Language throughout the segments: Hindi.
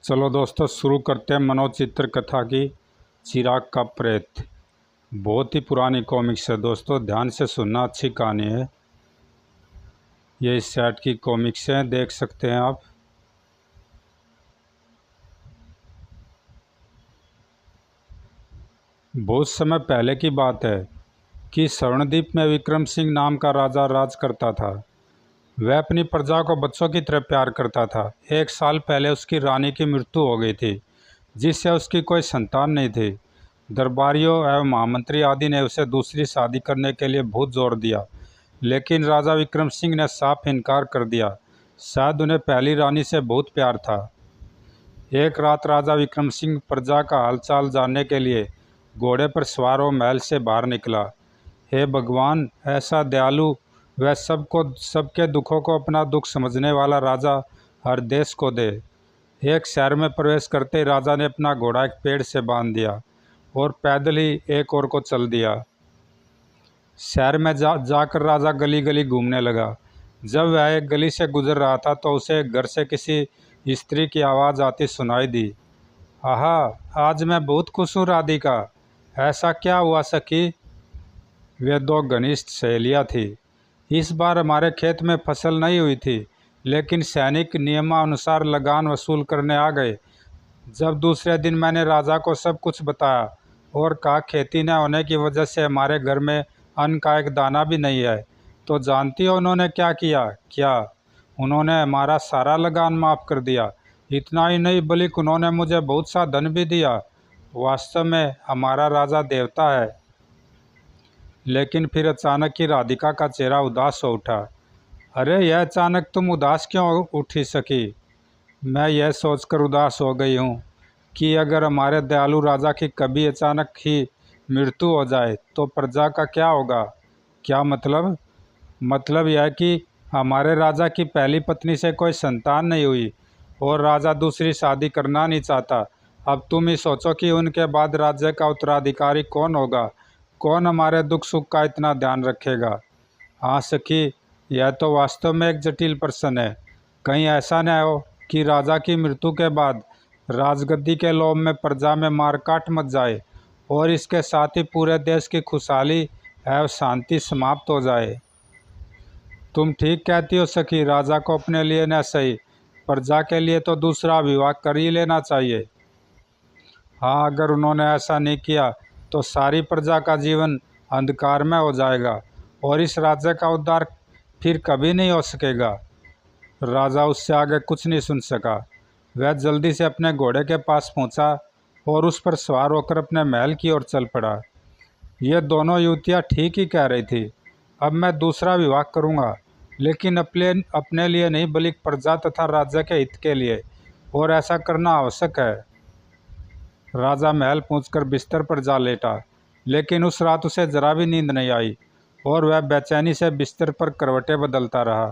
चलो दोस्तों शुरू करते हैं मनोचित्र कथा की चिराग का प्रेत। बहुत ही पुरानी कॉमिक्स है दोस्तों, ध्यान से सुनना, अच्छी कहानी है। ये इस सेट की कॉमिक्स हैं, देख सकते हैं आप। बहुत समय पहले की बात है कि स्वर्णद्वीप में विक्रम सिंह नाम का राजा राज करता था। वह अपनी प्रजा को बच्चों की तरह प्यार करता था। एक साल पहले उसकी रानी की मृत्यु हो गई थी, जिससे उसकी कोई संतान नहीं थी। दरबारियों एवं महामंत्री आदि ने उसे दूसरी शादी करने के लिए बहुत जोर दिया, लेकिन राजा विक्रम सिंह ने साफ इनकार कर दिया। शायद उन्हें पहली रानी से बहुत प्यार था। एक रात राजा विक्रम सिंह प्रजा का हालचाल जानने के लिए घोड़े पर सवार हो महल से बाहर निकला। हे भगवान, ऐसा दयालु वह सबके दुखों को अपना दुख समझने वाला राजा हर देश को दे। एक शहर में प्रवेश करते ही राजा ने अपना घोड़ा एक पेड़ से बांध दिया और पैदल ही एक ओर को चल दिया। शहर में जाकर राजा गली गली घूमने लगा। जब वह एक गली से गुजर रहा था तो उसे घर से किसी स्त्री की आवाज़ आती सुनाई दी। आहा, आज मैं बहुत खुश हूँ राधिका। ऐसा क्या हुआ सखी? वे दो घनिष्ठ सहेलियाँ थी। इस बार हमारे खेत में फसल नहीं हुई थी, लेकिन सैनिक नियमानुसार लगान वसूल करने आ गए। जब दूसरे दिन मैंने राजा को सब कुछ बताया और कहा खेती न होने की वजह से हमारे घर में अन्न का एक दाना भी नहीं है, तो जानती हो उन्होंने क्या किया? क्या? उन्होंने हमारा सारा लगान माफ़ कर दिया। इतना ही नहीं बल्कि उन्होंने मुझे बहुत सा धन भी दिया। वास्तव में हमारा राजा देवता है। लेकिन फिर अचानक ही राधिका का चेहरा उदास हो उठा। अरे, यह अचानक तुम उदास क्यों उठी सकी? मैं यह सोचकर उदास हो गई हूँ कि अगर हमारे दयालु राजा की कभी अचानक ही मृत्यु हो जाए तो प्रजा का क्या होगा। क्या मतलब? मतलब यह कि हमारे राजा की पहली पत्नी से कोई संतान नहीं हुई और राजा दूसरी शादी करना नहीं चाहता। अब तुम ही सोचो कि उनके बाद राज्य का उत्तराधिकारी कौन होगा। कौन हमारे दुख सुख का इतना ध्यान रखेगा? हाँ सखी, यह तो वास्तव में एक जटिल प्रश्न है। कहीं ऐसा न हो कि राजा की मृत्यु के बाद राजगद्दी के लोभ में प्रजा में मारकाट मच जाए और इसके साथ ही पूरे देश की खुशहाली एवं शांति समाप्त हो जाए। तुम ठीक कहती हो सखी, राजा को अपने लिए न सही, प्रजा के लिए तो दूसरा विवाह कर ही लेना चाहिए। हाँ, अगर उन्होंने ऐसा नहीं किया तो सारी प्रजा का जीवन अंधकार में हो जाएगा और इस राज्य का उद्धार फिर कभी नहीं हो सकेगा। राजा उससे आगे कुछ नहीं सुन सका। वह जल्दी से अपने घोड़े के पास पहुंचा और उस पर सवार होकर अपने महल की ओर चल पड़ा। ये दोनों युवतियाँ ठीक ही कह रही थी। अब मैं दूसरा विवाह करूँगा, लेकिन अपने लिए नहीं बल्कि प्रजा तथा राज्य के हित के लिए, और ऐसा करना आवश्यक है। राजा महल पहुंचकर बिस्तर पर जा लेटा, लेकिन उस रात उसे जरा भी नींद नहीं आई और वह बेचैनी से बिस्तर पर करवटें बदलता रहा।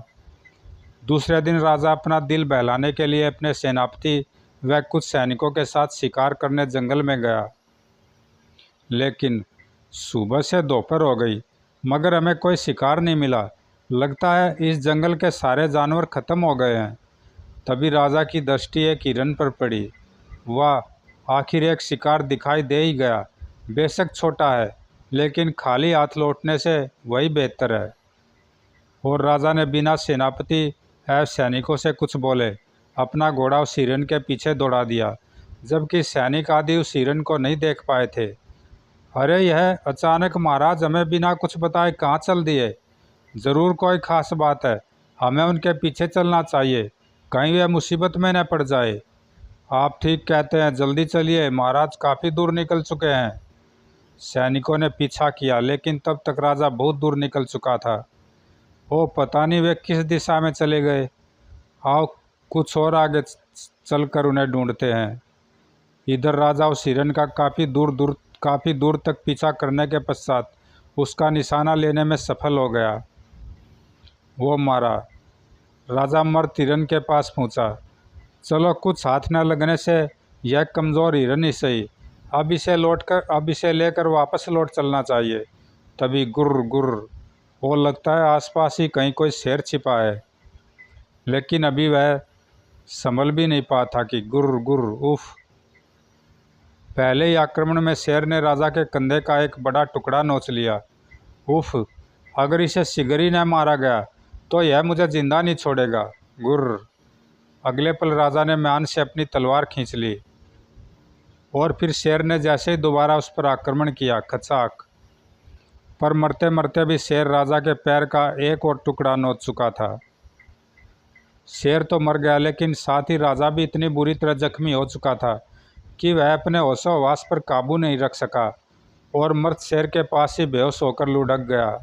दूसरे दिन राजा अपना दिल बहलाने के लिए अपने सेनापति व कुछ सैनिकों के साथ शिकार करने जंगल में गया। लेकिन सुबह से दोपहर हो गई, मगर हमें कोई शिकार नहीं मिला। लगता है इस जंगल के सारे जानवर खत्म हो गए हैं। तभी राजा की दृष्टि एक हिरन पर पड़ी। वाह, आखिर एक शिकार दिखाई दे ही गया। बेशक छोटा है, लेकिन खाली हाथ लौटने से वही बेहतर है। और राजा ने बिना सेनापति एवं सैनिकों से कुछ बोले अपना घोड़ा उस हिरन के पीछे दौड़ा दिया, जबकि सैनिक आदि उस हिरन को नहीं देख पाए थे। अरे, यह अचानक महाराज हमें बिना कुछ बताए कहाँ चल दिए? ज़रूर कोई खास बात है। हमें उनके पीछे चलना चाहिए, कहीं वे मुसीबत में न पड़ जाए। आप ठीक कहते हैं, जल्दी चलिए, महाराज काफ़ी दूर निकल चुके हैं। सैनिकों ने पीछा किया, लेकिन तब तक राजा बहुत दूर निकल चुका था। ओ, पता नहीं वे किस दिशा में चले गए। आओ कुछ और आगे चलकर उन्हें ढूंढते हैं। इधर राजा उस हिरन का काफ़ी दूर तक पीछा करने के पश्चात उसका निशाना लेने में सफल हो गया। वो मारा। राजा मर्द हिरन के पास पहुंचा। चलो, कुछ हाथ न लगने से यह कमज़ोर हिरन ही सही, अब इसे लेकर वापस लौट चलना चाहिए। तभी गुर्र गुर्र, वो लगता है आसपास ही कहीं कोई शेर छिपा है। लेकिन अभी वह संभल भी नहीं पा था कि गुर्र गुर्र उफ। पहले ही आक्रमण में शेर ने राजा के कंधे का एक बड़ा टुकड़ा नोच लिया। उफ, अगर इसे शिगरी न मारा गया तो यह मुझे जिंदा नहीं छोड़ेगा। गुर्र। अगले पल राजा ने म्यान से अपनी तलवार खींच ली और फिर शेर ने जैसे ही दोबारा उस पर आक्रमण किया, खचाक। पर मरते मरते भी शेर राजा के पैर का एक और टुकड़ा नोच चुका था। शेर तो मर गया, लेकिन साथ ही राजा भी इतनी बुरी तरह जख्मी हो चुका था कि वह अपने होशो-हवास पर काबू नहीं रख सका और मर्द शेर के पास ही बेहोश होकर लुढ़क गया।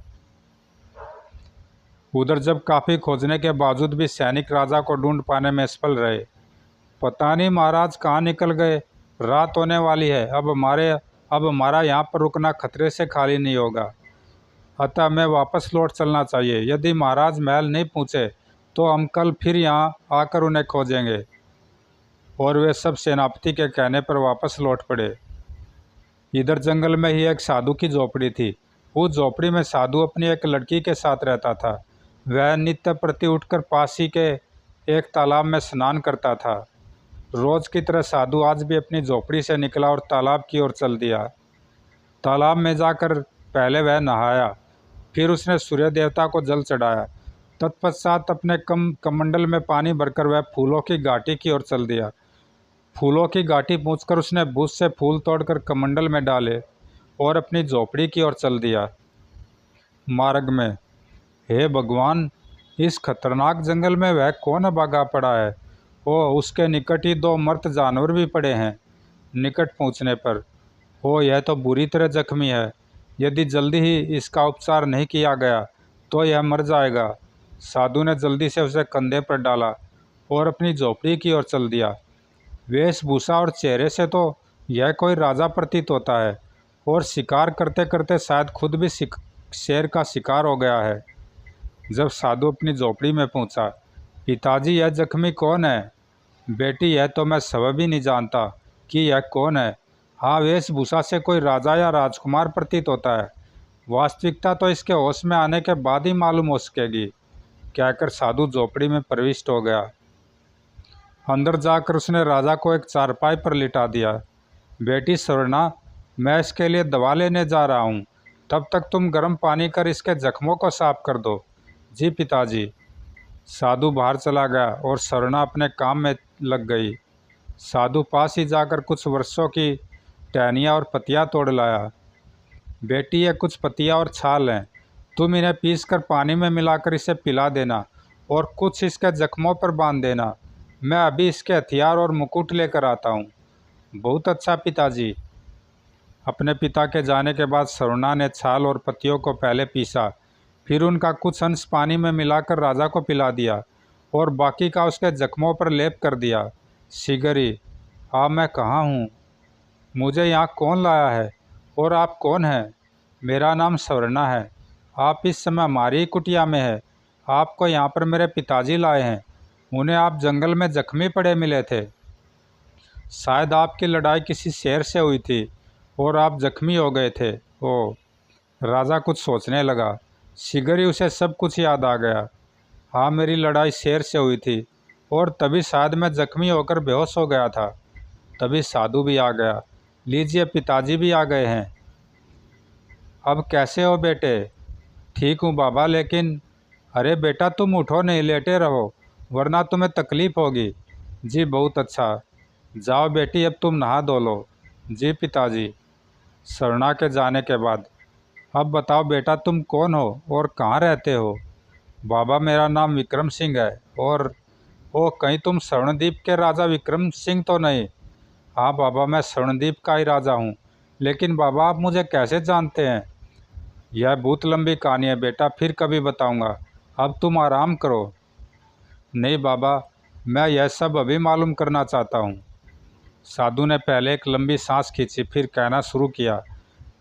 उधर जब काफ़ी खोजने के बावजूद भी सैनिक राजा को ढूंढ पाने में असफल रहे। पता नहीं महाराज कहाँ निकल गए, रात होने वाली है, अब हमारा यहाँ पर रुकना खतरे से खाली नहीं होगा, अतः हमें वापस लौट चलना चाहिए। यदि महाराज महल नहीं पहुँचे तो हम कल फिर यहाँ आकर उन्हें खोजेंगे। और वे सब सेनापति के कहने पर वापस लौट पड़े। इधर जंगल में ही एक साधु की झोपड़ी थी। उस झोपड़ी में साधु अपनी एक लड़की के साथ रहता था। वह नित्य प्रति उठकर पास ही के एक तालाब में स्नान करता था। रोज की तरह साधु आज भी अपनी झोपड़ी से निकला और तालाब की ओर चल दिया। तालाब में जाकर पहले वह नहाया, फिर उसने सूर्य देवता को जल चढ़ाया। तत्पश्चात अपने कमंडल में पानी भरकर वह फूलों की घाटी की ओर चल दिया। फूलों की घाटी पहुंचकर उसने बुझ से फूल तोड़कर कमंडल में डाले और अपनी झोपड़ी की ओर चल दिया। मार्ग में, हे भगवान, इस खतरनाक जंगल में वह कौन भागा पड़ा है? उसके निकट ही दो मर्त जानवर भी पड़े हैं। निकट पहुंचने पर, यह तो बुरी तरह जख्मी है। यदि जल्दी ही इसका उपचार नहीं किया गया तो यह मर जाएगा। साधु ने जल्दी से उसे कंधे पर डाला और अपनी झोपड़ी की ओर चल दिया। वेशभूषा और चेहरे से तो यह कोई राजा प्रतीत होता है और शिकार करते करते शायद खुद भी शेर का शिकार हो गया है। जब साधु अपनी झोपड़ी में पहुंचा, पिताजी, यह जख्मी कौन है? बेटी, यह तो मैं सबब ही नहीं जानता कि यह कौन है। हाँ, वेशभूषा से कोई राजा या राजकुमार प्रतीत होता है। वास्तविकता तो इसके होश में आने के बाद ही मालूम हो सकेगी, कहकर साधु झोपड़ी में प्रविष्ट हो गया। अंदर जाकर उसने राजा को एक चारपाई पर लिटा दिया। बेटी स्वर्णा, मैं इसके लिए दवा लेने जा रहा हूँ, तब तक तुम गर्म पानी कर इसके जख्मों को साफ कर दो। जी पिताजी। साधु बाहर चला गया और स्वर्णा अपने काम में लग गई। साधु पास ही जाकर कुछ वर्षों की टहनियाँ और पत्तियाँ तोड़ लाया। बेटी, ये कुछ पत्तियाँ और छाल हैं, तुम इन्हें पीसकर पानी में मिलाकर इसे पिला देना और कुछ इसके जख्मों पर बांध देना। मैं अभी इसके हथियार और मुकुट लेकर आता हूँ। बहुत अच्छा पिताजी। अपने पिता के जाने के बाद स्वर्णा ने छाल और पत्तियों को पहले पीसा, फिर उनका कुछ अंश पानी में मिलाकर राजा को पिला दिया और बाकी का उसके जख्मों पर लेप कर दिया। शिगरी, मैं कहाँ हूँ? मुझे यहाँ कौन लाया है और आप कौन हैं? मेरा नाम स्वर्णा है। आप इस समय हमारी कुटिया में है। आपको यहाँ पर मेरे पिताजी लाए हैं। उन्हें आप जंगल में जख्मी पड़े मिले थे। शायद आपकी लड़ाई किसी शेर से हुई थी और आप जख्मी हो गए थे। राजा कुछ सोचने लगा। शीघ्र ही उसे सब कुछ याद आ गया। हाँ, मेरी लड़ाई शेर से हुई थी और तभी शायद मैं जख्मी होकर बेहोश हो गया था। तभी साधु भी आ गया। लीजिए, पिताजी भी आ गए हैं। अब कैसे हो बेटे? ठीक हूँ बाबा, लेकिन अरे बेटा, तुम उठो नहीं, लेटे रहो, वरना तुम्हें तकलीफ़ होगी। जी बहुत अच्छा। जाओ बेटी, अब तुम नहा धो लो। जी पिताजी। स्वर्णा के जाने के बाद, अब बताओ बेटा, तुम कौन हो और कहाँ रहते हो? बाबा, मेरा नाम विक्रम सिंह है। और कहीं तुम स्वर्णद्वीप के राजा विक्रम सिंह तो नहीं? हाँ बाबा, मैं स्वर्णद्वीप का ही राजा हूँ। लेकिन बाबा, आप मुझे कैसे जानते हैं? यह बहुत लंबी कहानी है बेटा, फिर कभी बताऊँगा। अब तुम आराम करो। नहीं बाबा, मैं यह सब अभी मालूम करना चाहता हूँ। साधु ने पहले एक लंबी सांस खींची, फिर कहना शुरू किया।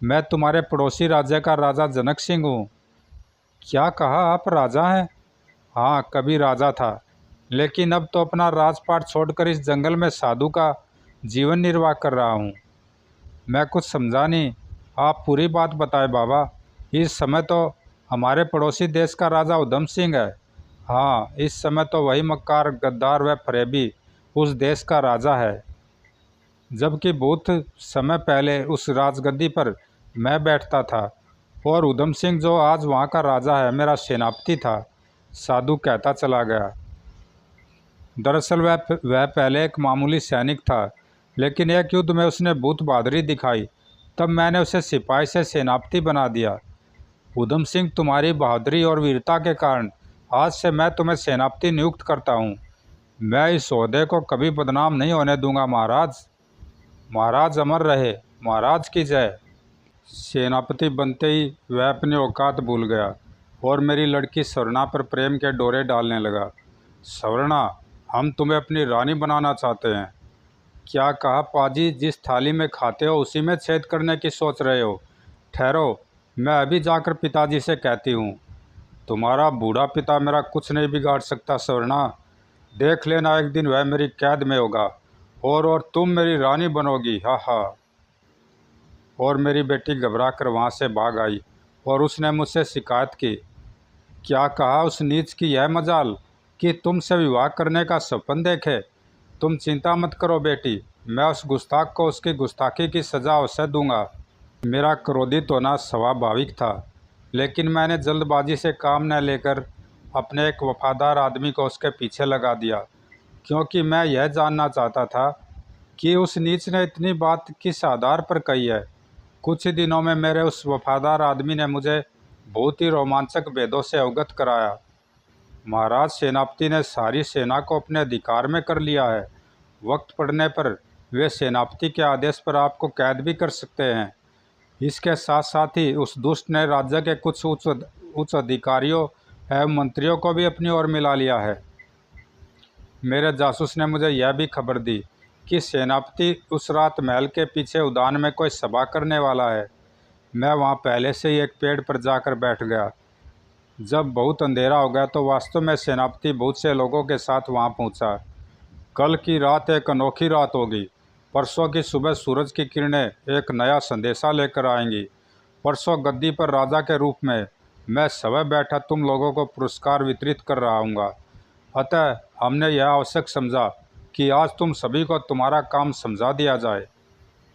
मैं तुम्हारे पड़ोसी राज्य का राजा जनक सिंह हूँ। क्या कहा, आप राजा हैं? हाँ, कभी राजा था, लेकिन अब तो अपना राजपाट छोड़कर इस जंगल में साधु का जीवन निर्वाह कर रहा हूँ। मैं कुछ समझा नहीं, आप पूरी बात बताएं बाबा। इस समय तो हमारे पड़ोसी देश का राजा उधम सिंह है। हाँ, इस समय तो वही मक्कार, गद्दार व फरेबी उस देश का राजा है, जबकि बहुत समय पहले उस राजगद्दी पर मैं बैठता था और उधम सिंह जो आज वहाँ का राजा है मेरा सेनापति था। साधु कहता चला गया। दरअसल वह पहले एक मामूली सैनिक था, लेकिन एक युद्ध में उसने बहुत बहादुरी दिखाई, तब मैंने उसे सिपाही से सेनापति बना दिया। उधम सिंह, तुम्हारी बहादुरी और वीरता के कारण आज से मैं तुम्हें सेनापति नियुक्त करता हूँ। मैं इस ओहदे को कभी बदनाम नहीं होने दूंगा महाराज। महाराज अमर रहे, महाराज की जय। सेनापति बनते ही वह अपनी औकात भूल गया और मेरी लड़की स्वर्णा पर प्रेम के डोरे डालने लगा। स्वर्णा, हम तुम्हें अपनी रानी बनाना चाहते हैं। क्या कहा पाजी? जिस थाली में खाते हो उसी में छेद करने की सोच रहे हो? ठहरो, मैं अभी जाकर पिताजी से कहती हूँ। तुम्हारा बूढ़ा पिता मेरा कुछ नहीं बिगाड़ सकता स्वर्णा। देख लेना, एक दिन वह मेरी कैद में होगा और तुम मेरी रानी बनोगी। हा हा। और मेरी बेटी घबरा कर वहाँ से भाग आई और उसने मुझसे शिकायत की। क्या कहा? उस नीच की यह मजाल कि तुमसे विवाह करने का सपन देखे। तुम चिंता मत करो बेटी, मैं उस गुस्ताख को उसकी गुस्ताखी की सज़ा अवश्य दूंगा। मेरा क्रोधित होना स्वाभाविक था, लेकिन मैंने जल्दबाजी से काम न लेकर अपने एक वफादार आदमी को उसके पीछे लगा दिया, क्योंकि मैं यह जानना चाहता था कि उस नीच ने इतनी बात किस आधार पर कही है। कुछ ही दिनों में मेरे उस वफादार आदमी ने मुझे बहुत ही रोमांचक भेदों से अवगत कराया। महाराज, सेनापति ने सारी सेना को अपने अधिकार में कर लिया है। वक्त पड़ने पर वे सेनापति के आदेश पर आपको कैद भी कर सकते हैं। इसके साथ साथ ही उस दुष्ट ने राज्य के कुछ उच्च अधिकारियों एवं मंत्रियों को भी अपनी ओर मिला लिया है। मेरे जासूस ने मुझे यह भी खबर दी कि सेनापति उस रात महल के पीछे उद्यान में कोई सभा करने वाला है। मैं वहाँ पहले से ही एक पेड़ पर जाकर बैठ गया। जब बहुत अंधेरा हो गया तो वास्तव में सेनापति बहुत से लोगों के साथ वहाँ पहुँचा। कल की रात एक अनोखी रात होगी। परसों की सुबह सूरज की किरणें एक नया संदेशा लेकर आएंगी। परसों गद्दी पर राजा के रूप में मैं सवै बैठा तुम लोगों को पुरस्कार वितरित कर रहा हूँगा। अतः हमने यह आवश्यक समझा कि आज तुम सभी को तुम्हारा काम समझा दिया जाए।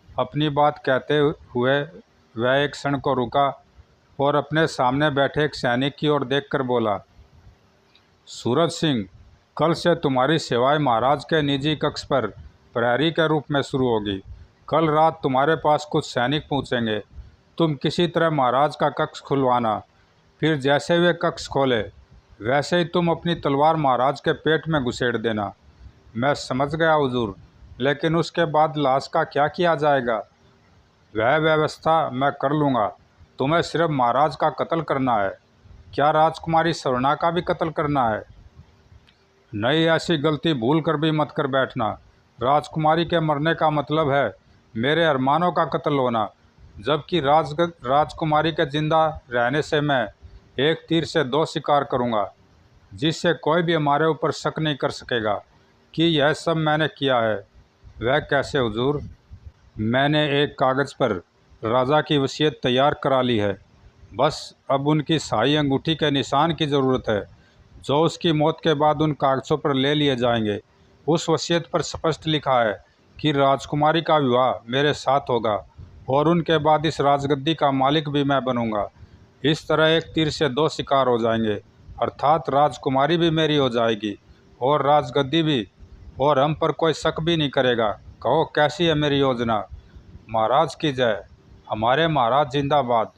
अपनी बात कहते हुए वह एक क्षण को रुका और अपने सामने बैठे एक सैनिक की ओर देखकर बोला, सूरज सिंह, कल से तुम्हारी सेवाएं महाराज के निजी कक्ष पर प्रहरी के रूप में शुरू होगी। कल रात तुम्हारे पास कुछ सैनिक पहुंचेंगे। तुम किसी तरह महाराज का कक्ष खुलवाना। फिर जैसे वे कक्ष खोले वैसे ही तुम अपनी तलवार महाराज के पेट में घुसेड़ देना। मैं समझ गया हुजूर, लेकिन उसके बाद लाश का क्या किया जाएगा? वह व्यवस्था मैं कर लूँगा। तुम्हें सिर्फ महाराज का कत्ल करना है। क्या राजकुमारी स्वर्णा का भी कत्ल करना है? नहीं, ऐसी गलती भूल कर भी मत कर बैठना। राजकुमारी के मरने का मतलब है मेरे अरमानों का कत्ल होना, जबकि राजकुमारी के जिंदा रहने से मैं एक तीर से दो शिकार करूँगा, जिससे कोई भी हमारे ऊपर शक नहीं कर सकेगा कि यह सब मैंने किया है। वह कैसे हुजूर? मैंने एक कागज़ पर राजा की वसीयत तैयार करा ली है। बस अब उनकी शाही अंगूठी के निशान की ज़रूरत है, जो उसकी मौत के बाद उन कागज़ों पर ले लिए जाएंगे। उस वसीयत पर स्पष्ट लिखा है कि राजकुमारी का विवाह मेरे साथ होगा और उनके बाद इस राजगद्दी का मालिक भी मैं बनूंगा। इस तरह एक तीर से दो शिकार हो जाएंगे, अर्थात राजकुमारी भी मेरी हो जाएगी और राजगद्दी भी, और हम पर कोई शक भी नहीं करेगा। कहो, कैसी है मेरी योजना? महाराज की जय। हमारे महाराज जिंदाबाद।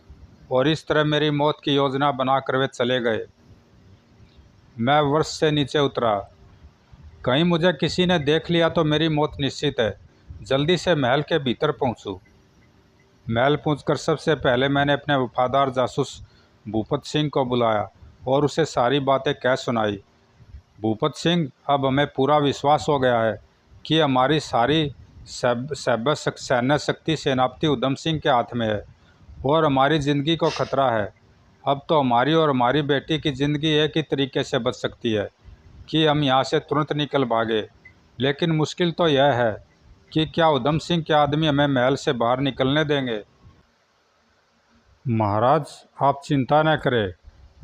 और इस तरह मेरी मौत की योजना बनाकर वे चले गए। मैं वर्ष से नीचे उतरा। कहीं मुझे किसी ने देख लिया तो मेरी मौत निश्चित है। जल्दी से महल के भीतर पहुंचूं। महल पहुंचकर सबसे पहले मैंने अपने वफादार जासूस भूपत सिंह को बुलाया और उसे सारी बातें कह सुनाई। भूपत सिंह, अब हमें पूरा विश्वास हो गया है कि हमारी सारी सैन्य शक्ति सेनापति उधम सिंह के हाथ में है और हमारी ज़िंदगी को खतरा है। अब तो हमारी और हमारी बेटी की ज़िंदगी एक ही तरीके से बच सकती है कि हम यहाँ से तुरंत निकल भागे। लेकिन मुश्किल तो यह है कि क्या उधम सिंह के आदमी हमें महल से बाहर निकलने देंगे? महाराज, आप चिंता न करें।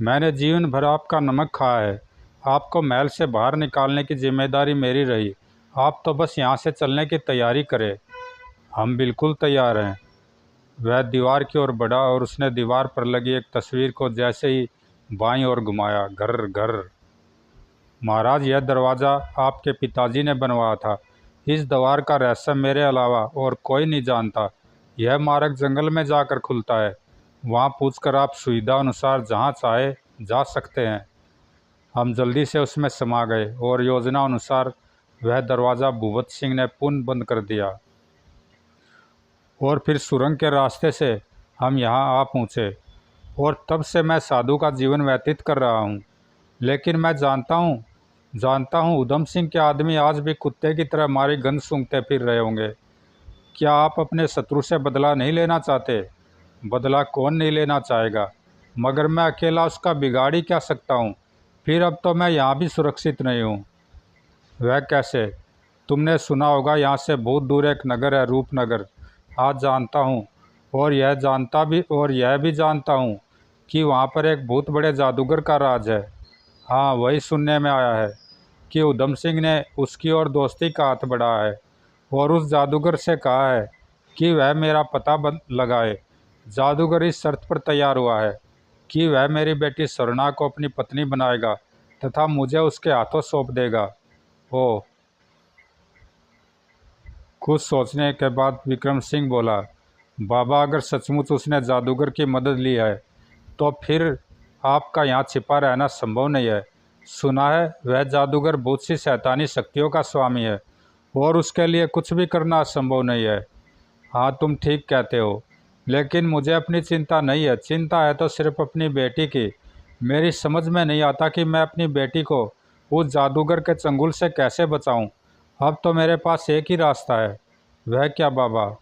मैंने जीवन भर आपका नमक खाया है आपको महल से बाहर निकालने की जिम्मेदारी मेरी रही। आप तो बस यहाँ से चलने की तैयारी करें। हम बिल्कुल तैयार हैं। वह दीवार की ओर बढ़ा और उसने दीवार पर लगी एक तस्वीर को जैसे ही बाईं ओर घुमाया। घर घर। महाराज, यह दरवाज़ा आपके पिताजी ने बनवाया था। इस द्वार का रहस्य मेरे अलावा और कोई नहीं जानता। यह मार्ग जंगल में जाकर खुलता है। वहाँ पूछकर आप सुविधा अनुसार जहाँ चाहे जा सकते हैं। हम जल्दी से उसमें समा गए और योजना अनुसार वह दरवाज़ा भूपत सिंह ने पुनः बंद कर दिया और फिर सुरंग के रास्ते से हम यहाँ आ पहुँचे। और तब से मैं साधु का जीवन व्यतीत कर रहा हूँ। लेकिन मैं जानता हूँ उधम सिंह के आदमी आज भी कुत्ते की तरह हमारी गंध सूंघते फिर रहे होंगे। क्या आप अपने शत्रु से बदला नहीं लेना चाहते? बदला कौन नहीं लेना चाहेगा, मगर मैं अकेला उसका बिगाड़ ही क्या सकता हूँ। फिर अब तो मैं यहाँ भी सुरक्षित नहीं हूँ। वह कैसे? तुमने सुना होगा यहाँ से बहुत दूर एक नगर है, रूपनगर। आज जानता हूँ और यह भी जानता हूँ कि वहाँ पर एक बहुत बड़े जादूगर का राज है। हाँ, वही सुनने में आया है कि उधम सिंह ने उसकी ओर दोस्ती का हाथ बढ़ाया है और उस जादूगर से कहा है कि वह मेरा पता लगाए। जादूगर इस शर्त पर तैयार हुआ है कि वह मेरी बेटी स्वर्णा को अपनी पत्नी बनाएगा तथा मुझे उसके हाथों सौंप देगा। ओह! कुछ सोचने के बाद विक्रम सिंह बोला, बाबा, अगर सचमुच उसने जादूगर की मदद ली है तो फिर आपका यहाँ छिपा रहना संभव नहीं है। सुना है वह जादूगर बहुत सी शैतानी शक्तियों का स्वामी है और उसके लिए कुछ भी करना असंभव नहीं है। हाँ, तुम ठीक कहते हो, लेकिन मुझे अपनी चिंता नहीं है। चिंता है तो सिर्फ अपनी बेटी की। मेरी समझ में नहीं आता कि मैं अपनी बेटी को उस जादूगर के चंगुल से कैसे बचाऊं। अब तो मेरे पास एक ही रास्ता है। वह क्या बाबा?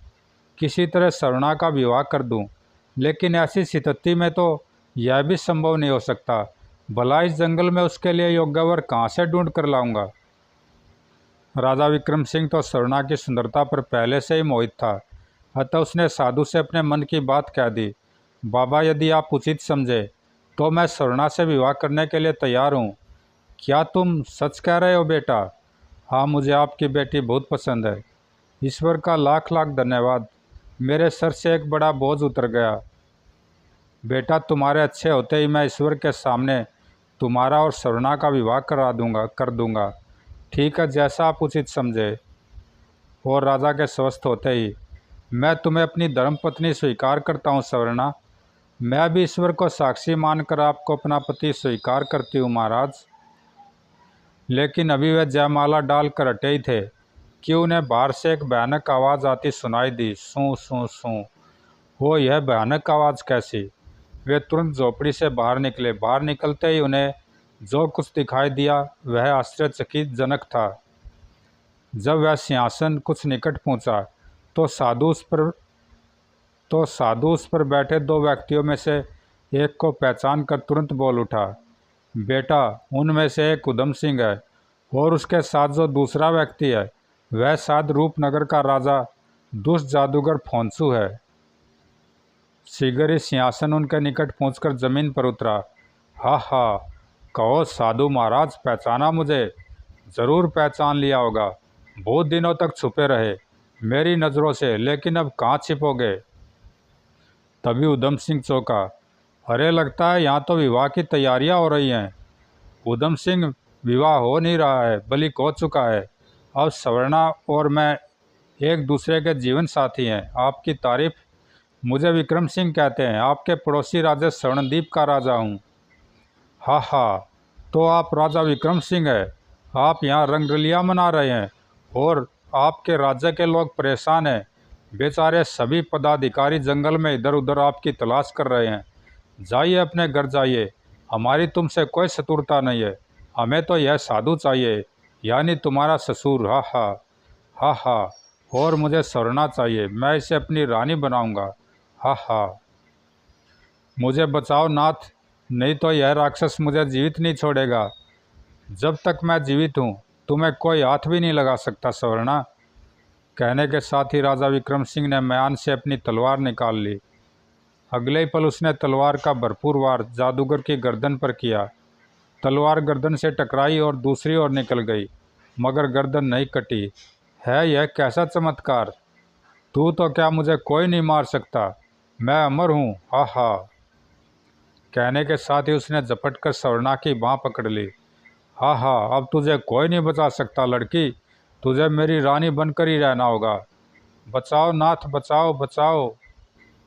किसी तरह स्वर्णा का विवाह कर दूं, लेकिन ऐसी स्थिति में तो यह भी संभव नहीं हो सकता। भला इस जंगल में उसके लिए योग्य वर कहाँ से ढूंढ कर लाऊंगा? राजा विक्रम सिंह तो स्वर्णा की सुंदरता पर पहले से ही मोहित था, अतः उसने साधु से अपने मन की बात कह दी। बाबा, यदि आप उचित समझे तो मैं स्वर्णा से विवाह करने के लिए तैयार हूँ। क्या तुम सच कह रहे हो बेटा? हाँ, मुझे आपकी बेटी बहुत पसंद है। ईश्वर का लाख लाख धन्यवाद। मेरे सर से एक बड़ा बोझ उतर गया। बेटा, तुम्हारे अच्छे होते ही मैं ईश्वर के सामने तुम्हारा और स्वर्णा का विवाह कर दूंगा। ठीक है, जैसा आप उचित समझे। और राजा के स्वस्थ होते ही, मैं तुम्हें अपनी धर्मपत्नी स्वीकार करता हूँ स्वर्णा। मैं भी ईश्वर को साक्षी मानकर आपको अपना पति स्वीकार करती हूँ महाराज। लेकिन अभी वे जयमाला डाल कर हटे ही थे कि उन्हें बाहर से एक भयानक आवाज़ आती सुनाई दी। सूं सूं सूं। वो यह भयानक आवाज़ कैसी? वे तुरंत झोपड़ी से बाहर निकले। बाहर निकलते ही उन्हें जो कुछ दिखाई दिया वह आश्चर्यचकित जनक था। जब वह सिंहासन कुछ निकट पहुंचा तो साधु उस पर बैठे दो व्यक्तियों में से एक को पहचान कर तुरंत बोल उठा, बेटा, उनमें से एक उधम सिंह है और उसके साथ जो दूसरा व्यक्ति है वह शायद रूपनगर का राजा दुष्ट जादूगर फोंसू है। शीघ्र ही सिंहासन उनके निकट पहुंचकर जमीन पर उतरा। हा हा, कहो साधु महाराज, पहचाना मुझे? ज़रूर पहचान लिया होगा। बहुत दिनों तक छुपे रहे मेरी नज़रों से, लेकिन अब कहाँ छिपोगे? तभी उधम सिंह चौंका। अरे, लगता है यहाँ तो विवाह की तैयारियाँ हो रही हैं। उधम सिंह, विवाह हो नहीं रहा है, बल्कि हो चुका है। अब स्वर्णा और मैं एक दूसरे के जीवन साथी हैं। आपकी तारीफ। मुझे विक्रम सिंह कहते हैं, आपके पड़ोसी राज्य स्वर्णद्वीप का राजा हूँ। हा हा, तो आप राजा विक्रम सिंह हैं। आप यहाँ रंगरलियाँ मना रहे हैं और आपके राज्य के लोग परेशान हैं। बेचारे सभी पदाधिकारी जंगल में इधर उधर आपकी तलाश कर रहे हैं। जाइए, अपने घर जाइए। हमारी तुमसे कोई शत्रुता नहीं है। हमें तो यह साधु चाहिए, यानी तुम्हारा ससुर। हा हा हा हा। और मुझे स्वर्णा चाहिए, मैं इसे अपनी रानी बनाऊंगा। हा हा। मुझे बचाओ नाथ, नहीं तो यह राक्षस मुझे जीवित नहीं छोड़ेगा। जब तक मैं जीवित हूँ तुम्हें कोई हाथ भी नहीं लगा सकता स्वर्णा। कहने के साथ ही राजा विक्रम सिंह ने म्यान से अपनी तलवार निकाल ली। अगले ही पल उसने तलवार का भरपूर वार जादूगर की गर्दन पर किया तलवार गर्दन से टकराई और दूसरी ओर निकल गई, मगर गर्दन नहीं कटी। है यह कैसा चमत्कार! तू तो क्या मुझे कोई नहीं मार सकता, मैं अमर हूँ, हा हा। कहने के साथ ही उसने झपट कर स्वर्णा की बाँह पकड़ ली। हा हा, अब तुझे कोई नहीं बचा सकता लड़की, तुझे मेरी रानी बनकर ही रहना होगा। बचाओ नाथ, बचाओ बचाओ।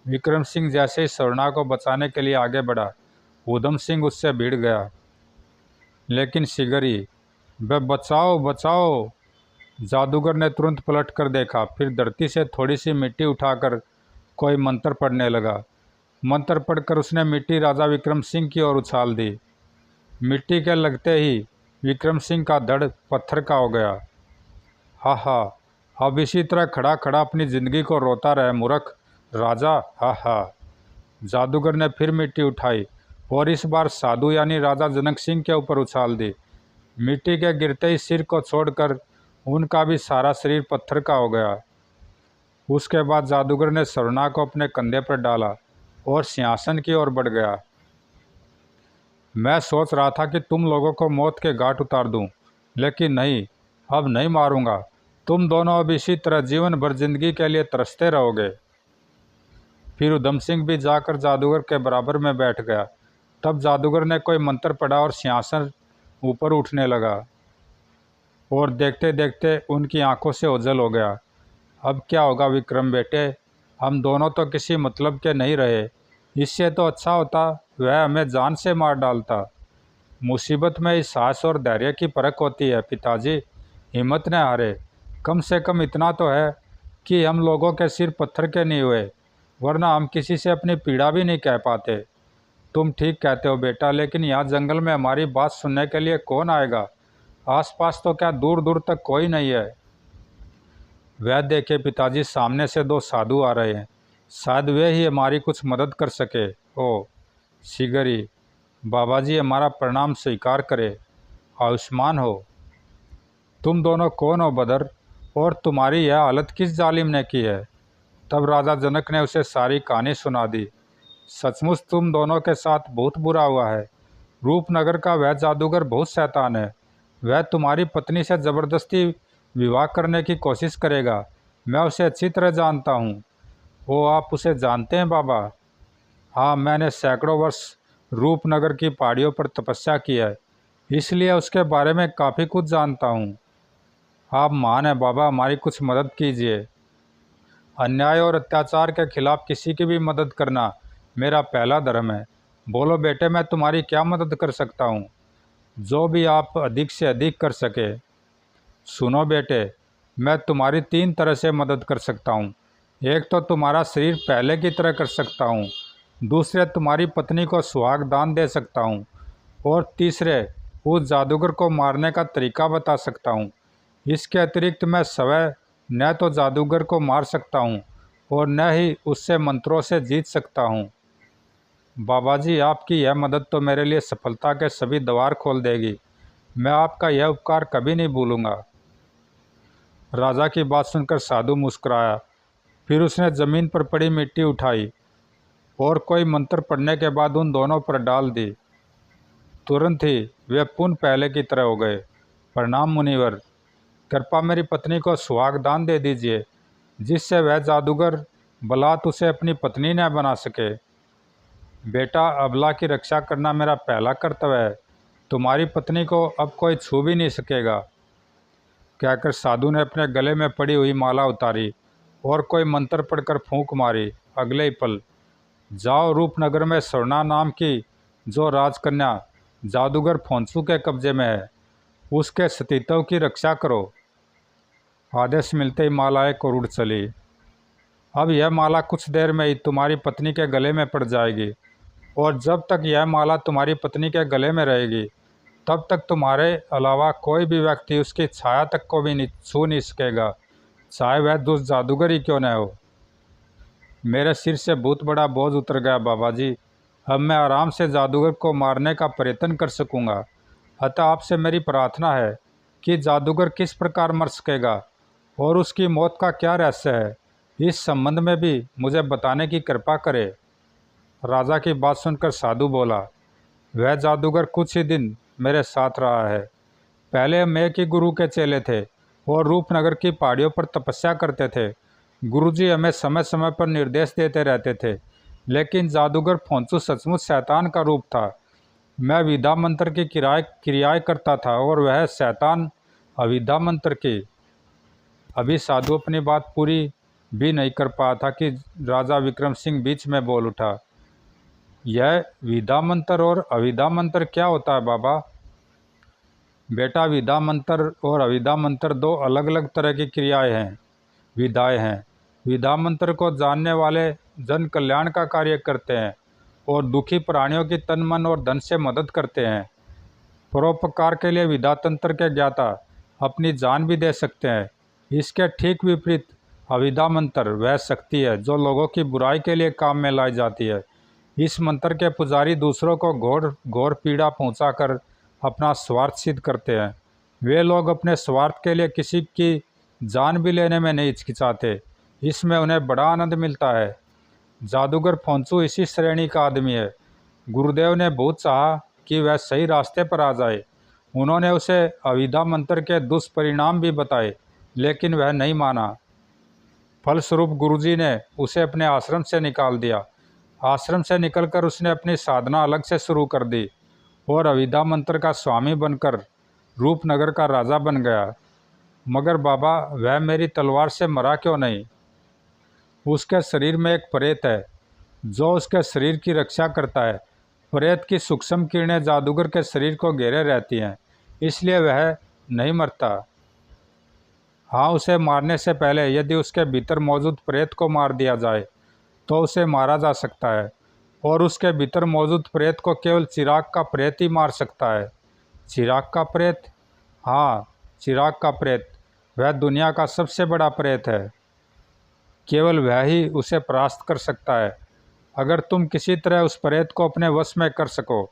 विक्रम सिंह जैसे ही स्वर्णा को बचाने के लिए आगे बढ़ा, उधम सिंह उससे भिड़ गया। लेकिन शिगरी, बे बचाओ बचाओ। जादूगर ने तुरंत पलट कर देखा, फिर धरती से थोड़ी सी मिट्टी उठाकर कोई मंत्र पढ़ने लगा। मंत्र पढ़कर उसने मिट्टी राजा विक्रम सिंह की ओर उछाल दी। मिट्टी के लगते ही विक्रम सिंह का धड़ पत्थर का हो गया। हा हा, अब इसी तरह खड़ा खड़ा अपनी जिंदगी को रोता रहे मूर्ख राजा, हा हा। जादूगर ने फिर मिट्टी उठाई और इस बार साधु यानी राजा जनक सिंह के ऊपर उछाल दी। मिट्टी के गिरते ही सिर को छोड़कर उनका भी सारा शरीर पत्थर का हो गया। उसके बाद जादूगर ने स्वर्णा को अपने कंधे पर डाला और सिंहासन की ओर बढ़ गया। मैं सोच रहा था कि तुम लोगों को मौत के घाट उतार दूं, लेकिन नहीं, अब नहीं मारूंगा। तुम दोनों अब इसी तरह जीवन भर जिंदगी के लिए तरसते रहोगे। फिर उधम सिंह भी जाकर जादूगर के बराबर में बैठ गया। तब जादूगर ने कोई मंत्र पढ़ा और सिंहासन ऊपर उठने लगा और देखते देखते उनकी आंखों से ओझल हो गया। अब क्या होगा विक्रम बेटे, हम दोनों तो किसी मतलब के नहीं रहे। इससे तो अच्छा होता वह हमें जान से मार डालता। मुसीबत में इस साहस और धैर्य की परख होती है पिताजी, हिम्मत न हारे। कम से कम इतना तो है कि हम लोगों के सिर पत्थर के नहीं हुए, वरना हम किसी से अपनी पीड़ा भी नहीं कह पाते। तुम ठीक कहते हो बेटा, लेकिन यहाँ जंगल में हमारी बात सुनने के लिए कौन आएगा? आसपास तो क्या दूर दूर तक कोई नहीं है। वह देखे पिताजी, सामने से दो साधु आ रहे हैं, शायद वे ही हमारी कुछ मदद कर सके। ओ शिगरी, बाबा जी हमारा प्रणाम स्वीकार करे, आयुष्मान हो। तुम दोनों कौन हो बदर, और तुम्हारी यह हालत किस जालिम ने की है? तब राजा जनक ने उसे सारी कहानी सुना दी। सचमुच तुम दोनों के साथ बहुत बुरा हुआ है। रूपनगर का वह जादूगर बहुत शैतान है। वह तुम्हारी पत्नी से ज़बरदस्ती विवाह करने की कोशिश करेगा। मैं उसे अच्छी तरह जानता हूँ। वो आप उसे जानते हैं बाबा? हाँ, मैंने सैकड़ों वर्ष रूपनगर की पहाड़ियों पर तपस्या की है, इसलिए उसके बारे में काफ़ी कुछ जानता हूँ। आप महान हैं बाबा, हमारी कुछ मदद कीजिए। अन्याय और अत्याचार के खिलाफ किसी की भी मदद करना मेरा पहला धर्म है। बोलो बेटे, मैं तुम्हारी क्या मदद कर सकता हूँ? जो भी आप अधिक से अधिक कर सके। सुनो बेटे, मैं तुम्हारी 3 तरह से मदद कर सकता हूँ। एक तो तुम्हारा शरीर पहले की तरह कर सकता हूँ, दूसरे तुम्हारी पत्नी को सुहाग दान दे सकता हूँ, और तीसरे उस जादूगर को मारने का तरीका बता सकता हूँ। इसके अतिरिक्त मैं स्वयं न तो जादूगर को मार सकता हूँ और न ही उससे मंत्रों से जीत सकता हूँ। बाबा जी, आपकी यह मदद तो मेरे लिए सफलता के सभी द्वार खोल देगी। मैं आपका यह उपकार कभी नहीं भूलूंगा। राजा की बात सुनकर साधु मुस्कुराया। फिर उसने ज़मीन पर पड़ी मिट्टी उठाई और कोई मंत्र पढ़ने के बाद उन दोनों पर डाल दी। तुरंत ही वे पुनः पहले की तरह हो गए। प्रणाम मुनिवर, कृपा मेरी पत्नी को सुहाग दान दे दीजिए, जिससे वह जादूगर बलात् उसे अपनी पत्नी न बना सके। बेटा, अबला की रक्षा करना मेरा पहला कर्तव्य है। तुम्हारी पत्नी को अब कोई छू भी नहीं सकेगा। कहकर साधु ने अपने गले में पड़ी हुई माला उतारी और कोई मंत्र पढ़कर फूंक मारी। अगले ही पल, जाओ, रूपनगर में स्वर्णा नाम की जो राजकन्या जादूगर फोंसू के कब्जे में है, उसके सतीत्व की रक्षा करो। आदेश मिलते ही माला एक और उड़ चली। अब यह माला कुछ देर में ही तुम्हारी पत्नी के गले में पड़ जाएगी, और जब तक यह माला तुम्हारी पत्नी के गले में रहेगी, तब तक तुम्हारे अलावा कोई भी व्यक्ति उसकी छाया तक को भी छू नहीं सकेगा, चाहे वह दुष्ट जादूगर ही क्यों न हो। मेरे सिर से बहुत बड़ा बोझ उतर गया बाबा जी। अब मैं आराम से जादूगर को मारने का प्रयत्न कर सकूंगा। अतः आपसे मेरी प्रार्थना है कि जादूगर किस प्रकार मर सकेगा और उसकी मौत का क्या रहस्य है, इस संबंध में भी मुझे बताने की कृपा करे। राजा की बात सुनकर साधु बोला, वह जादूगर कुछ ही दिन मेरे साथ रहा है। पहले हम एक ही गुरु के चेले थे और रूपनगर की पहाड़ियों पर तपस्या करते थे। गुरुजी हमें समय समय पर निर्देश देते रहते थे, लेकिन जादूगर फोंसू सचमुच शैतान का रूप था। मैं विद्या मंत्र की क्रियाएं करता था और वह शैतान अविद्या मंत्र की। अभी साधु अपनी बात पूरी भी नहीं कर पाया था कि राजा विक्रम सिंह बीच में बोल उठा। यह विद्या मंत्र और अविद्या मंत्र क्या होता है बाबा? बेटा, विद्या मंत्र और अविद्या मंत्र दो अलग अलग तरह की क्रियाएं हैं, विधाएं हैं। विद्या मंत्र को जानने वाले जन कल्याण का कार्य करते हैं और दुखी प्राणियों की तन मन और धन से मदद करते हैं। परोपकार के लिए विद्या तंत्र के ज्ञाता अपनी जान भी दे सकते हैं। इसके ठीक विपरीत अविद्या मंत्र वह शक्ति है जो लोगों की बुराई के लिए काम में लाई जाती है। इस मंत्र के पुजारी दूसरों को घोर पीड़ा पहुंचाकर अपना स्वार्थ सिद्ध करते हैं। वे लोग अपने स्वार्थ के लिए किसी की जान भी लेने में नहीं हिचकिचाते। इसमें उन्हें बड़ा आनंद मिलता है। जादूगर फोंसू इसी श्रेणी का आदमी है। गुरुदेव ने बहुत चाहा कि वह सही रास्ते पर आ जाए। उन्होंने उसे अविद्या मंत्र के दुष्परिणाम भी बताए, लेकिन वह नहीं माना। फलस्वरूप गुरुजी ने उसे अपने आश्रम से निकाल दिया। आश्रम से निकलकर उसने अपनी साधना अलग से शुरू कर दी और अविद्या मंत्र का स्वामी बनकर रूपनगर का राजा बन गया। मगर बाबा, वह मेरी तलवार से मरा क्यों नहीं? उसके शरीर में एक प्रेत है जो उसके शरीर की रक्षा करता है। प्रेत की सूक्ष्म किरणें जादूगर के शरीर को घेरे रहती हैं, इसलिए वह नहीं मरता। हाँ, उसे मारने से पहले यदि उसके भीतर मौजूद प्रेत को मार दिया जाए तो उसे मारा जा सकता है, और उसके भीतर मौजूद प्रेत को केवल चिराग का प्रेत ही मार सकता है। चिराग का प्रेत? हाँ, चिराग का प्रेत। वह दुनिया का सबसे बड़ा प्रेत है। केवल वह ही उसे परास्त कर सकता है। अगर तुम किसी तरह उस प्रेत को अपने वश में कर सको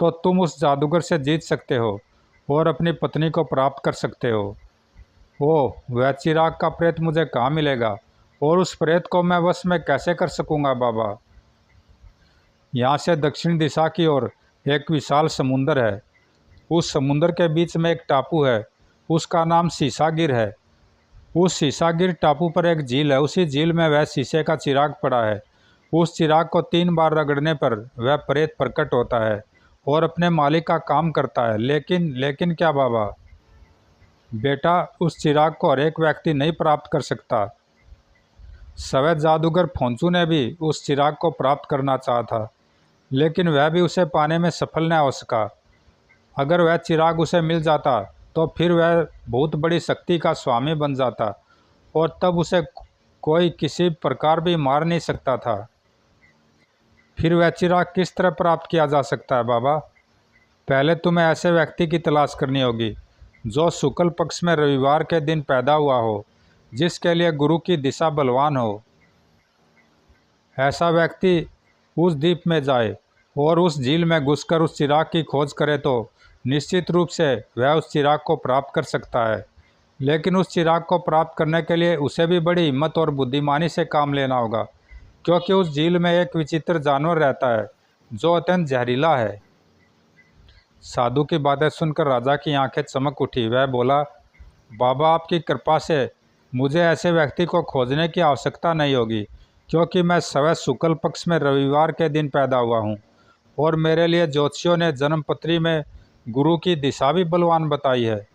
तो तुम उस जादूगर से जीत सकते हो और अपनी पत्नी को प्राप्त कर सकते हो। ओह, वह चिराग का प्रेत मुझे कहाँ मिलेगा और उस प्रेत को मैं वश में कैसे कर सकूंगा बाबा? यहाँ से दक्षिण दिशा की ओर एक विशाल समुंदर है। उस समुंदर के बीच में एक टापू है, उसका नाम शीशागिर है। उस शीशागिर टापू पर एक झील है। उसी झील में वह शीशे का चिराग पड़ा है। उस चिराग को 3 बार रगड़ने पर वह प्रेत प्रकट होता है और अपने मालिक का काम करता है। लेकिन क्या बाबा? बेटा, उस चिराग को हर एक व्यक्ति नहीं प्राप्त कर सकता। सवैध जादूगर फोंसू ने भी उस चिराग को प्राप्त करना चाहा था, लेकिन वह भी उसे पाने में सफल न हो सका। अगर वह चिराग उसे मिल जाता तो फिर वह बहुत बड़ी शक्ति का स्वामी बन जाता और तब उसे कोई किसी प्रकार भी मार नहीं सकता था। फिर वह चिराग किस तरह प्राप्त किया जा सकता है बाबा? पहले तुम्हें ऐसे व्यक्ति की तलाश करनी होगी जो शुक्ल पक्ष में रविवार के दिन पैदा हुआ हो, जिसके लिए गुरु की दिशा बलवान हो। ऐसा व्यक्ति उस द्वीप में जाए और उस झील में घुसकर उस चिराग की खोज करे तो निश्चित रूप से वह उस चिराग को प्राप्त कर सकता है। लेकिन उस चिराग को प्राप्त करने के लिए उसे भी बड़ी हिम्मत और बुद्धिमानी से काम लेना होगा, क्योंकि उस झील में एक विचित्र जानवर रहता है जो अत्यंत जहरीला है। साधु की बातें सुनकर राजा की आंखें चमक उठी। वह बोला, बाबा, आपकी कृपा से मुझे ऐसे व्यक्ति को खोजने की आवश्यकता नहीं होगी, क्योंकि मैं स्वयं शुक्ल पक्ष में रविवार के दिन पैदा हुआ हूँ और मेरे लिए ज्योतिषियों ने जन्मपत्री में गुरु की दिशा भी बलवान बताई है।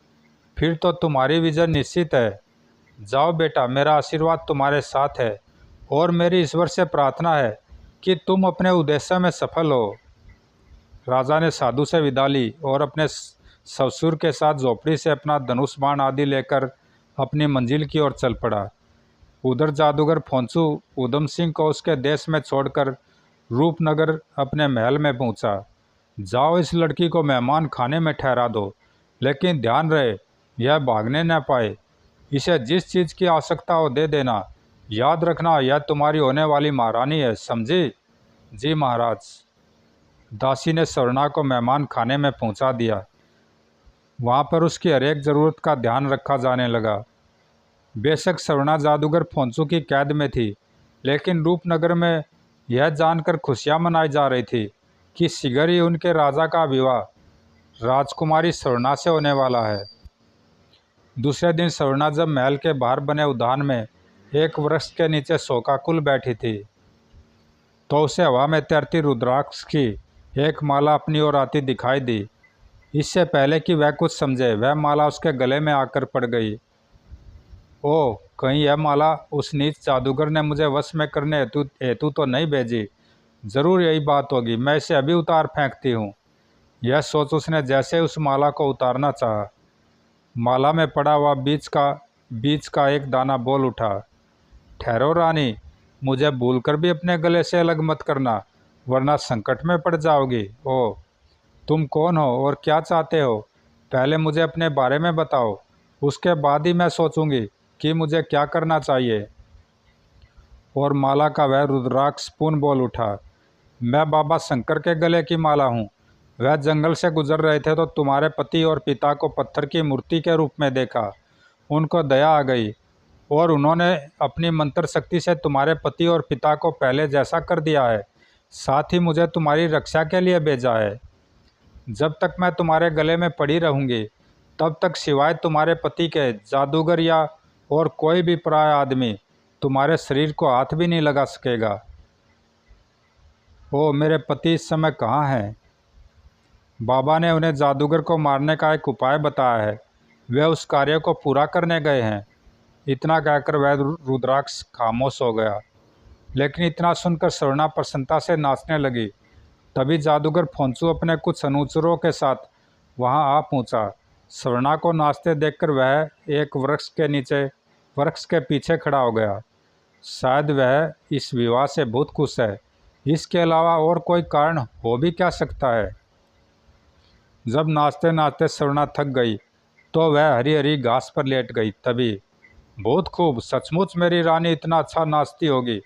फिर तो तुम्हारी विजय निश्चित है। जाओ बेटा, मेरा आशीर्वाद तुम्हारे साथ है और मेरी ईश्वर से प्रार्थना है कि तुम अपने उद्देश्य में सफल हो। राजा ने साधु से विदा ली और अपने ससुर के साथ झोपड़ी से अपना धनुष बाण आदि लेकर अपनी मंजिल की ओर चल पड़ा। उधर जादूगर फोंसू उधम सिंह को उसके देश में छोड़कर रूपनगर अपने महल में पहुंचा। जाओ, इस लड़की को मेहमान खाने में ठहरा दो, लेकिन ध्यान रहे यह भागने न पाए। इसे जिस चीज़ की आवश्यकता हो दे देना। याद रखना, यह तुम्हारी होने वाली महारानी है, समझी? जी महाराज। दासी ने स्वर्णा को मेहमान खाने में पहुंचा दिया। वहाँ पर उसकी हर एक ज़रूरत का ध्यान रखा जाने लगा। बेशक स्वर्णा जादूगर फोंसू की कैद में थी, लेकिन रूपनगर में यह जानकर खुशियाँ मनाई जा रही थी कि शीघ्र ही उनके राजा का विवाह राजकुमारी स्वर्णा से होने वाला है। दूसरे दिन स्वर्णा जब महल के बाहर बने उद्यान में एक वृक्ष के नीचे शोकाकुल बैठी थी तो उसे हवा में तैरती रुद्राक्ष की एक माला अपनी ओर आती दिखाई दी। इससे पहले कि वह कुछ समझे, वह माला उसके गले में आकर पड़ गई। ओह, कहीं यह माला उस नीच जादूगर ने मुझे वश में करने हेतु तो नहीं भेजी। जरूर यही बात होगी, मैं इसे अभी उतार फेंकती हूँ। यह सोच उसने जैसे उस माला को उतारना चाहा, माला में पड़ा हुआ बीच का एक दाना बोल उठा, ठहरो रानी, मुझे भूलकर भी अपने गले से अलग मत करना, वरना संकट में पड़ जाओगी। ओह, तुम कौन हो और क्या चाहते हो? पहले मुझे अपने बारे में बताओ, उसके बाद ही मैं सोचूंगी कि मुझे क्या करना चाहिए। और माला का वह रुद्राक्ष पुनः बोल उठा, मैं बाबा शंकर के गले की माला हूँ। वह जंगल से गुजर रहे थे तो तुम्हारे पति और पिता को पत्थर की मूर्ति के रूप में देखा। उनको दया आ गई और उन्होंने अपनी मंत्र शक्ति से तुम्हारे पति और पिता को पहले जैसा कर दिया है। साथ ही मुझे तुम्हारी रक्षा के लिए भेजा है। जब तक मैं तुम्हारे गले में पड़ी रहूँगी तब तक सिवाय तुम्हारे पति के जादूगर या और कोई भी पराया आदमी तुम्हारे शरीर को हाथ भी नहीं लगा सकेगा। ओ, मेरे पति इस समय कहाँ हैं? बाबा ने उन्हें जादूगर को मारने का एक उपाय बताया है, वे उस कार्य को पूरा करने गए हैं। इतना कहकर वह रुद्राक्ष खामोश हो गया। लेकिन इतना सुनकर स्वर्णा प्रसन्नता से नाचने लगी। तभी जादूगर फोंचू अपने कुछ अनुचरों के साथ वहां आ पहुंचा। स्वर्णा को नाचते देखकर वह एक वृक्ष के पीछे खड़ा हो गया। शायद वह इस विवाह से बहुत खुश है। इसके अलावा और कोई कारण हो भी क्या सकता है? जब नाचते नाचते स्वर्णा थक गई तो वह हरी हरी घास पर लेट गई। तभी, बहुत खूब, सचमुच मेरी रानी इतना अच्छा नाचती होगी,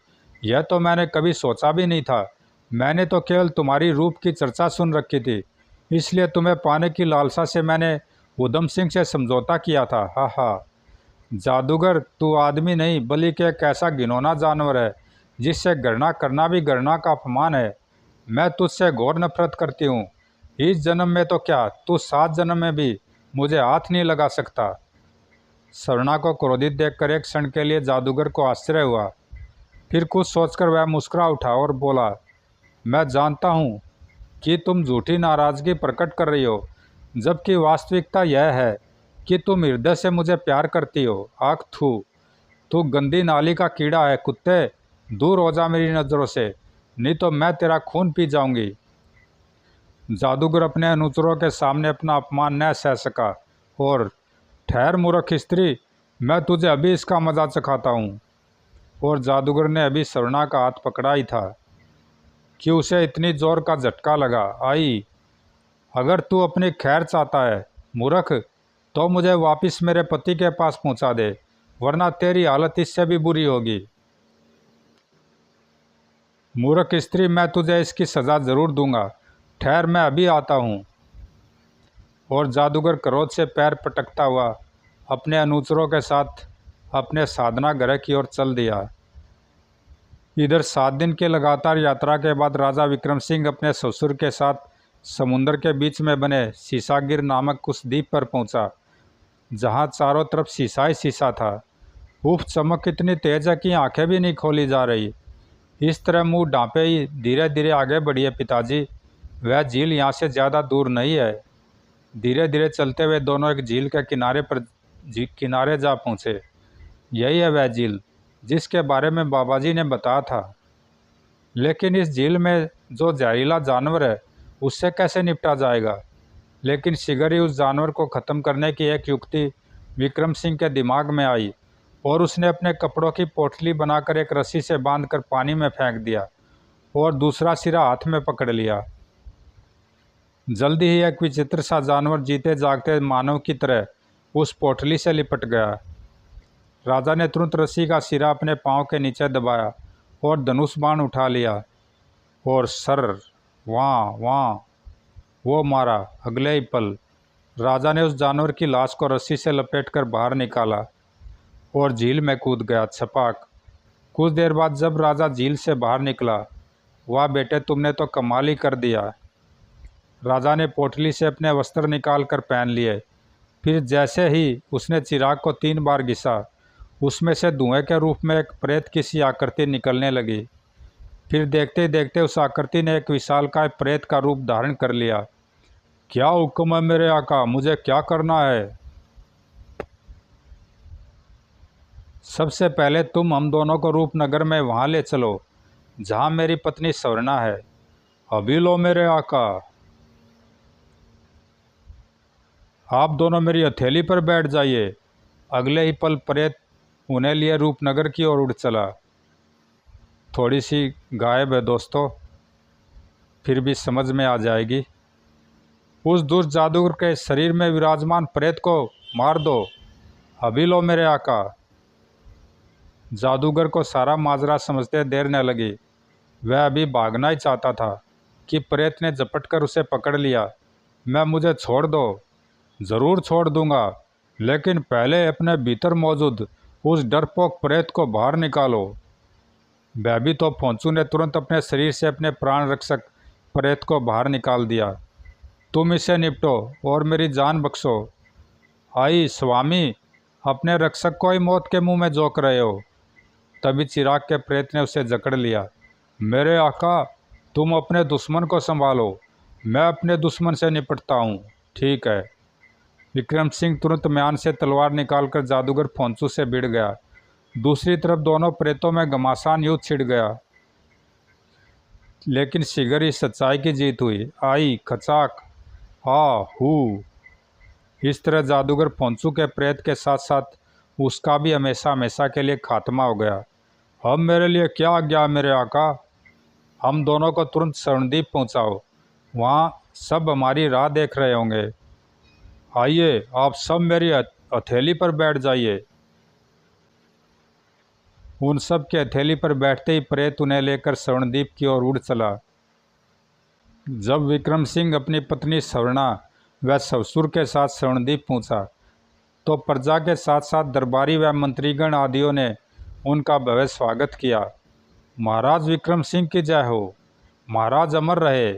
यह तो मैंने कभी सोचा भी नहीं था। मैंने तो केवल तुम्हारी रूप की चर्चा सुन रखी थी, इसलिए तुम्हें पाने की लालसा से मैंने उधम सिंह से समझौता किया था। हा हा, जादूगर, तू आदमी नहीं बल्कि एक ऐसा घिनौना जानवर है जिससे गणना करना भी गणना का अपमान है। मैं तुझसे घोर नफरत करती हूँ। इस जन्म में तो क्या, तू 7 जन्म में भी मुझे हाथ नहीं लगा सकता। स्वर्णा को क्रोधित देखकर एक क्षण के लिए जादूगर को आश्चर्य हुआ। फिर कुछ सोचकर वह मुस्कुरा उठा और बोला, मैं जानता हूँ कि तुम झूठी नाराजगी प्रकट कर रही हो, जबकि वास्तविकता यह है कि तुम हृदय से मुझे प्यार करती हो। आख थू, तू गंदी नाली का कीड़ा है। कुत्ते, दूर हो जा मेरी नज़रों से, नहीं तो मैं तेरा खून पी जाऊंगी। जादूगर अपने अनुचरों के सामने अपना अपमान न सह सका और, ठहर मूर्ख स्त्री, मैं तुझे अभी इसका मजा चखाता हूँ। और जादूगर ने अभी स्वर्णा का हाथ पकड़ा ही था कि उसे इतनी जोर का झटका लगा। आई, अगर तू अपनी खैर चाहता है मूर्ख, तो मुझे वापस मेरे पति के पास पहुंचा दे, वरना तेरी हालत इससे भी बुरी होगी। मूर्ख स्त्री, मैं तुझे इसकी सज़ा ज़रूर दूंगा। ठहर, मैं अभी आता हूँ। और जादूगर क्रोध से पैर पटकता हुआ अपने अनुचरों के साथ अपने साधना गृह की ओर चल दिया। इधर 7 दिन के लगातार यात्रा के बाद राजा विक्रम सिंह अपने ससुर के साथ समुद्र के बीच में बने सीसागिर नामक उस द्वीप पर पहुंचा, जहां चारों तरफ शीशा ही शीशा था। उफ, चमक इतनी तेज है कि आंखें भी नहीं खोली जा रही। इस तरह मुंह ढांपे ही धीरे धीरे आगे बढ़िए पिताजी, वह झील यहाँ से ज़्यादा दूर नहीं है। धीरे धीरे चलते हुए दोनों एक झील के किनारे जा पहुँचे। यही है वह झील जिसके बारे में बाबा जी ने बताया था। लेकिन इस झील में जो जहरीला जानवर है उससे कैसे निपटा जाएगा? लेकिन शीघ्र ही उस जानवर को ख़त्म करने की एक युक्ति विक्रम सिंह के दिमाग में आई और उसने अपने कपड़ों की पोटली बनाकर एक रस्सी से बांधकर पानी में फेंक दिया और दूसरा सिरा हाथ में पकड़ लिया। जल्दी ही एक विचित्र सा जानवर जीते जागते मानव की तरह उस पोटली से लिपट गया। राजा ने तुरंत रस्सी का सिरा अपने पांव के नीचे दबाया और धनुष बाण उठा लिया और सर वहाँ वो मारा। अगले ही पल राजा ने उस जानवर की लाश को रस्सी से लपेटकर बाहर निकाला और झील में कूद गया। छपाक। कुछ देर बाद जब राजा झील से बाहर निकला, वाह बेटे, तुमने तो कमाल ही कर दिया। राजा ने पोटली से अपने वस्त्र निकाल कर पहन लिए। फिर जैसे ही उसने चिराग को 3 बार घिसा, उसमें से धुएं के रूप में एक प्रेत की सी आकृति निकलने लगी। फिर देखते ही देखते उस आकृति ने एक विशालकाय प्रेत का रूप धारण कर लिया। क्या हुक्म है मेरे आका, मुझे क्या करना है? सबसे पहले तुम हम दोनों को रूपनगर में वहाँ ले चलो जहाँ मेरी पत्नी स्वर्णा है। अभी लो मेरे आका। आप दोनों मेरी हथेली पर बैठ जाइए। अगले ही पल प्रेत उन्हें लिए रूपनगर की ओर उड़ चला। थोड़ी सी गायब है दोस्तों, फिर भी समझ में आ जाएगी। उस दुष्ट जादूगर के शरीर में विराजमान प्रेत को मार दो। अभी लो मेरे आका। जादूगर को सारा माजरा समझते देर न लगी। वह अभी भागना ही चाहता था कि प्रेत ने झपट कर उसे पकड़ लिया। मुझे छोड़ दो। ज़रूर छोड़ दूंगा, लेकिन पहले अपने भीतर मौजूद उस डरपोक प्रेत को बाहर निकालो। भयभीत तो पोंचू ने तुरंत अपने शरीर से अपने प्राण रक्षक प्रेत को बाहर निकाल दिया। तुम इसे निपटो और मेरी जान बख्शो। आई स्वामी, अपने रक्षक को ही मौत के मुंह में झोंक रहे हो। तभी चिराग के प्रेत ने उसे जकड़ लिया। मेरे आका, तुम अपने दुश्मन को संभालो, मैं अपने दुश्मन से निपटता हूँ। ठीक है। विक्रम सिंह तुरंत म्यान से तलवार निकालकर जादूगर फोंचू से भिड़ गया। दूसरी तरफ दोनों प्रेतों में घमासान युद्ध छिड़ गया, लेकिन शीघ्र ही सच्चाई की जीत हुई। आई खचाक आ हू। इस तरह जादूगर फोंचू के प्रेत के साथ साथ उसका भी हमेशा हमेशा के लिए खात्मा हो गया। अब मेरे लिए क्या आज्ञा मेरे आका? हम दोनों को तुरंत स्वर्णद्वीप पहुंचाओ, वहाँ सब हमारी राह देख रहे होंगे। आइए आप सब मेरी हथेली पर बैठ जाइए। उन सब के हथेली पर बैठते ही प्रेत उन्हें लेकर स्वर्णद्वीप की ओर उड़ चला। जब विक्रम सिंह अपनी पत्नी स्वर्णा व ससुर के साथ स्वर्णद्वीप पहुंचा, तो प्रजा के साथ साथ दरबारी व मंत्रीगण आदियों ने उनका भव्य स्वागत किया। महाराज विक्रम सिंह की जय हो। महाराज अमर रहे।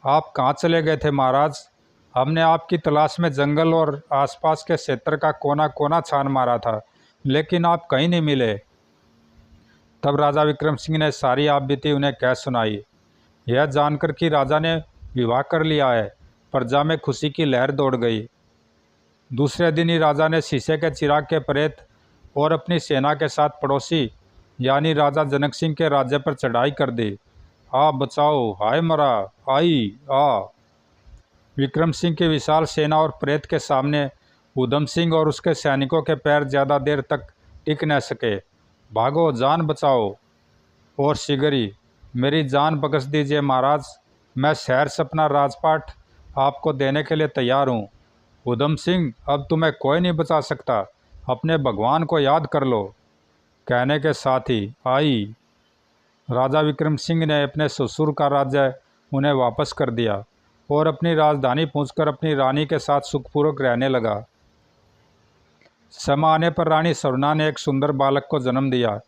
आप कहाँ चले गए थे महाराज? हमने आपकी तलाश में जंगल और आसपास के क्षेत्र का कोना कोना छान मारा था, लेकिन आप कहीं नहीं मिले। तब राजा विक्रम सिंह ने सारी आप बीती उन्हें कह सुनाई। यह जानकर कि राजा ने विवाह कर लिया है, प्रजा में खुशी की लहर दौड़ गई। दूसरे दिन ही राजा ने शीशे के चिराग के प्रेत और अपनी सेना के साथ पड़ोसी यानी राजा जनक सिंह के राज्य पर चढ़ाई कर दी। आ बचाओ, हाय मरा, आई आ। विक्रम सिंह की विशाल सेना और प्रेत के सामने उधम सिंह और उसके सैनिकों के पैर ज़्यादा देर तक टिक न सके। भागो, जान बचाओ और शीघ्र ही मेरी जान बख्श दीजिए महाराज। मैं शहर से अपना राजपाट आपको देने के लिए तैयार हूँ। उधम सिंह, अब तुम्हें कोई नहीं बचा सकता। अपने भगवान को याद कर लो। कहने के साथ ही आई राजा विक्रम सिंह ने अपने ससुर का राज्य उन्हें वापस कर दिया और अपनी राजधानी पहुंचकर अपनी रानी के साथ सुखपूर्वक रहने लगा। समय आने पर रानी स्वर्णा ने एक सुंदर बालक को जन्म दिया।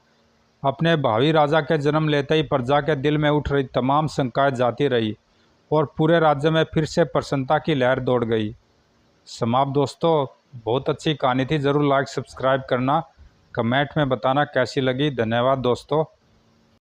अपने भावी राजा के जन्म लेते ही प्रजा के दिल में उठ रही तमाम शंकाएं जाती रही और पूरे राज्य में फिर से प्रसन्नता की लहर दौड़ गई। समाप्त दोस्तों, बहुत अच्छी कहानी थी। ज़रूर लाइक सब्सक्राइब करना, कमेंट में बताना कैसी लगी। धन्यवाद दोस्तों।